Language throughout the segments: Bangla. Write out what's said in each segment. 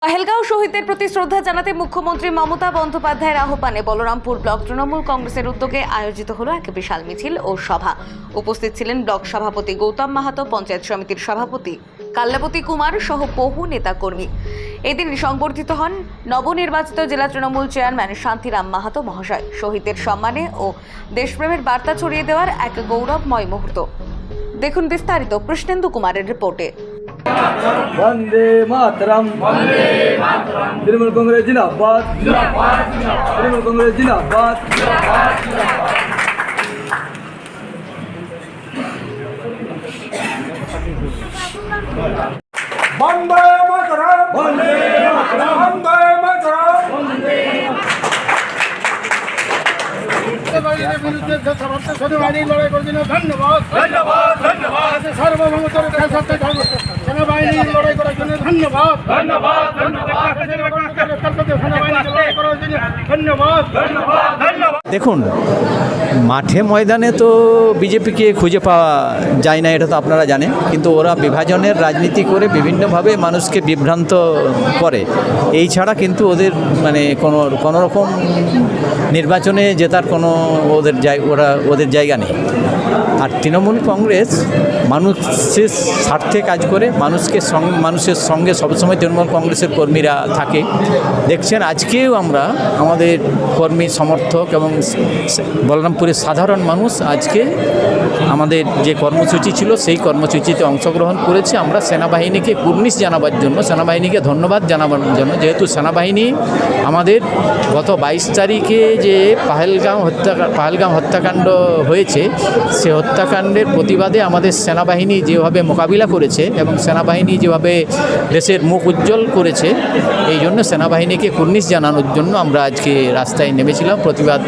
পহেলগাঁও শহীদদের প্রতি শ্রদ্ধা জানাতে মুখ্যমন্ত্রী মমতা বন্দ্যোপাধ্যায়ের আহ্বানে বলরামপুর ব্লক তৃণমূল কংগ্রেসের উদ্যোগে আয়োজিত হলো এক বিশাল মিছিল ও সভা। উপস্থিত ছিলেন ব্লক সভাপতি গৌতম মাহাতো, পঞ্চায়েত সমিতির সভাপতি কাল্লাপতি কুমার সহ বহু নেতাকর্মী। এদিন সংবর্ধিত হন নবনির্বাচিত জেলা তৃণমূল চেয়ারম্যান শান্তিরাম মাহাতো মহাশয়। শহীদদের সম্মানে ও দেশপ্রেমের বার্তা ছড়িয়ে দেওয়ার এক গৌরবময় মুহূর্ত। দেখুন বিস্তারিত কৃষ্ণেন্দু কুমারের রিপোর্টে। वंदे मातरम, वंदे मातरम। तृणमूल कांग्रेस जिंदाबाद, जिंदाबाद, जिंदाबाद। तृणमूल कांग्रेस जिंदाबाद, जिंदाबाद, जिंदाबाद। वंदे मातरम, वंदे मातरम, वंदे मातरम, वंदे লড়াই করার জন্য ধন্যবাদ, धन्यवाद, धन्यवाद, সার্বভৌমত্বের স্বার্থে সেনাবাহিনী লড়াই করার জন্য ধন্যবাদ, धन्यवाद, धन्यवाद, সেনাবাহিনী লড়াই করার জন্য ধন্যবাদ, धन्यवाद, धन्यवाद। দেখুন, মাঠে ময়দানে তো বিজেপিকে খুঁজে পাওয়া যায় না, এটা তো আপনারা জানেন, কিন্তু ওরা বিভাজনের রাজনীতি করে বিভিন্নভাবে মানুষকে বিভ্রান্ত করে। এই ছাড়া কিন্তু ওদের কোনো রকম নির্বাচনে জেতার কোনো ওদের জায়গা নেই। আর তৃণমূল কংগ্রেস মানুষের স্বার্থে কাজ করে, মানুষের সঙ্গে সবসময় তৃণমূল কংগ্রেসের কর্মীরা থাকে। দেখছেন, আজকেও আমরা আমাদের কর্মী সমর্থক এবং বলরামপুরের সাধারণ মানুষ আজকে আমাদের যে কর্মসূচি ছিল সেই কর্মসূচিতে অংশগ্রহণ করেছে। আমরা সেনাবাহিনীকে কুর্নিশ জানাবার জন্য, সেনাবাহিনীকে ধন্যবাদ জানাবার জন্য, যেহেতু সেনাবাহিনী আমাদের গত 22 তারিখে যে পাহেলগাঁও হত্যাকাণ্ড হয়েছে, সে হত্যাকাণ্ডের প্রতিবাদে আমাদের সেনাবাহিনী যেভাবে মোকাবিলা করেছে এবং সেনাবাহিনী যেভাবে দেশের মুখ উজ্জ্বল করেছে, এই জন্য সেনাবাহিনীকে কুর্নিশ জানানোর জন্য আমরা আজকে রাস্তায় নেমেছিলাম। প্রতিবাদ,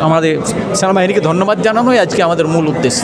আমাদের সেনাবাহিনীকে ধন্যবাদ জানানোই আজকে আমাদের মূল উদ্দেশ্য।